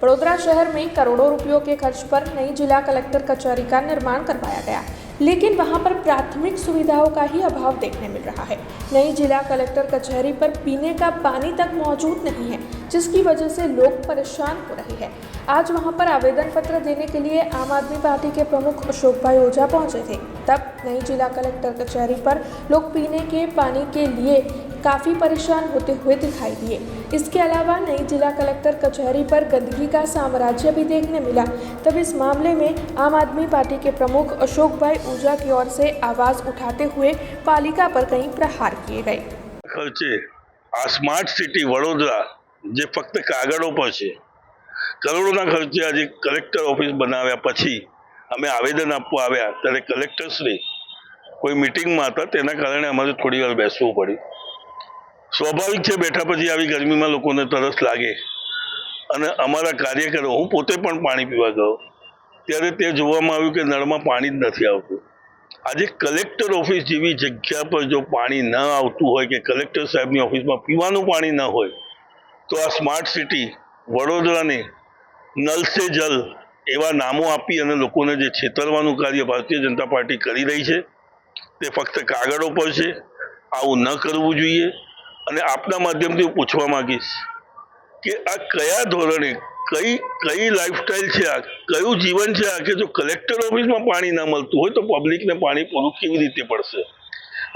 वडोदरा शहर में करोड़ों रुपयों के खर्च पर नई जिला कलेक्टर कचहरी का निर्माण करवाया गया, लेकिन वहां पर प्राथमिक सुविधाओं का ही अभाव देखने मिल रहा है। नई जिला कलेक्टर कचहरी पर पीने का पानी तक मौजूद नहीं है, जिसकी वजह से लोग परेशान हो रहे हैं। आज वहां पर आवेदन पत्र देने के लिए आम आदमी पार्टी के प्रमुख अशोक भाई ओझा पहुंचे थे। तब नई जिला कलेक्टर कचहरी पर लोग पीने के पानी के लिए काफ़ी परेशान होते हुए दिखाई दिए। इसके अलावा नई जिला कलेक्टर कचहरी पर गंदगी का साम्राज्य भी देखने मिला। तब इस मामले में आम आदमी पार्टी के प्रमुख अशोक भाई ओझा की ओर से आवाज़ उठाते हुए पालिका पर कई प्रहार किए गए। खर्चे आ स्मार्ट सिटी वडोदरा जे फक्त कागड़ों पर है, करोड़ों खर्चे आज कलेक्टर ऑफिस बनाव्या पछी अमे आवेदन आपवा आव्या त्यारे कलेक्टरश्री कोई मीटिंगमां हता, तेना कारणे अमारे थोड़ी वार बेसवुं पड्युं। स्वाभाविक है, बैठा पछी आवी गर्मीमां लोकोने तरस लागे अने अमारा कार्यकरो, हूँ पोते पण पाणी पीवा गयो त्यारे ते जोवामां आव्युं के नळमां पाणी ज नथी आवतुं। आज कलेक्टर ऑफिस जेवी जग्या पर जो पाणी न आवतुं होय के कलेक्टर साहेबनी ऑफिसमां पीवानुं पाणी न होय तो आ स्मार्ट सिटी वडोदराने नल से जल एवा नामों आपी अने लोकोने जे छेतरवानुं कार्य भारतीय जनता पार्टी करी रही है ते फक्त कागड़ों पर है। आवुं न करवुं जोईए अने आपना माध्यमथी हूँ पूछवा मांगीश कि आ कया धोरणे कई कई लाइफस्टाइल है, आ कयुं जीवन है आ के जो कलेक्टर ऑफिस में पाणी न मळतुं होय तो पब्लिक ने पाणी पूरुं केवी रीते पड़शे।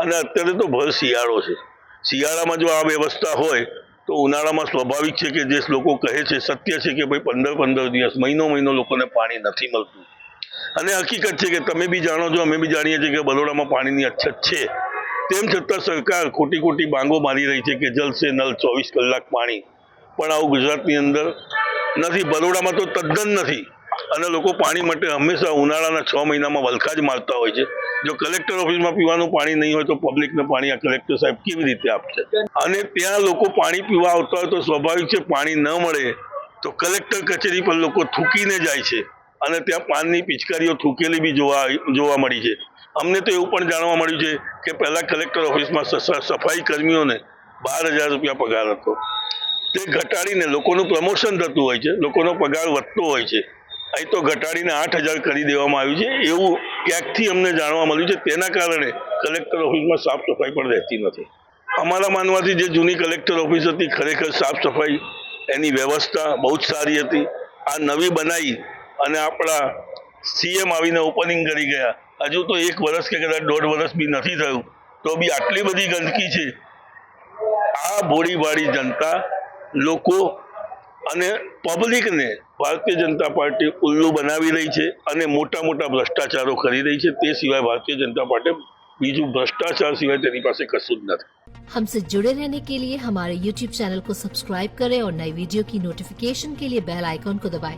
अने अत्यारे तो भर शियाळो छे, शियाळामां जो आ व्यवस्था होय तो उनाळामां स्वाभाविक है कि जे लोको कहे छे सत्य है कि भाई 15-15 दिवस महीनो महीनो लोकोने पाणी नथी मळतुं। अने हकीकत है कि तमे बी जाणो छो, अमे बी जाणीए छीए कि बरोडामां पाणीनी अछत छे, तेम छतां सरकार खोटी खोटी बांगो मारी रही है कि जल से नल 24 कलाक पाणी, पण आवुं गुजरातनी अंदर नहीं। बरोडामां तो तद्दन नहीं अने लोको पाणी माटे हमेशा उनाळाना 6 महीनामां वलखा ज मारता होय छे। जो कलेक्टर ऑफिसमां पीवानुं पाणी नहीं होय तो पब्लिकने पाणी आ कलेक्टर साहेब केवी रीते आपशे? अने त्यां लोको पाणी पीवा आवता होय तो स्वाभाविक छे पाणी न मळे तो कलेक्टर कचेरी पर लोको थूकीने जाय छे अने त्यां पाननी पिचकारीओ थूकेली बी जोवा मळी छे। अमने तो एवुं पण जाणवा मळ्युं छे कि पहेला कलेक्टर ऑफिसमां सफाई कर्मीओने 12,000 रुपया पगार हतो, ते घटाडीने लोकोनुं प्रमोशन थतुं होय छे, लोकोनो पगार वधतो होय छे। અહીં તો ઘટાડીને 8,000 કરી દેવામાં આવ્યું છે એવું ક્યાંકથી અમને જાણવા મળ્યું છે। તેના કારણે કલેક્ટર ઓફિસમાં સાફ સફાઈ પણ રહેતી નથી। અમારા માનવાથી જે જૂની કલેક્ટર ઓફિસ હતી ખરેખર સાફ સફાઈ એની વ્યવસ્થા બહુ જ સારી હતી। આ નવી બનાવી અને આપણા સીએમ આવીને ઓપનિંગ કરી ગયા, હજુ તો 1 વર્ષ કે કદાચ 1.5 વર્ષ બી નથી થયું તો બી આટલી બધી ગંદકી છે। આ ભોળીભાળી જનતા લોકો અને પબ્લિકને भारतीय जनता पार्टी उल्लू बनावी रही है और मोटा मोटा भ्रष्टाचारों करी रही है। ते सिवाय भारतीय जनता पार्टी बीजू भ्रष्टाचार सिवाय तेनी पासे कशुं ज नथी। हमसे जुड़े रहने के लिए हमारे YouTube चैनल को सब्सक्राइब करें और नई वीडियो की नोटिफिकेशन के लिए बेल आइकॉन को दबाएं।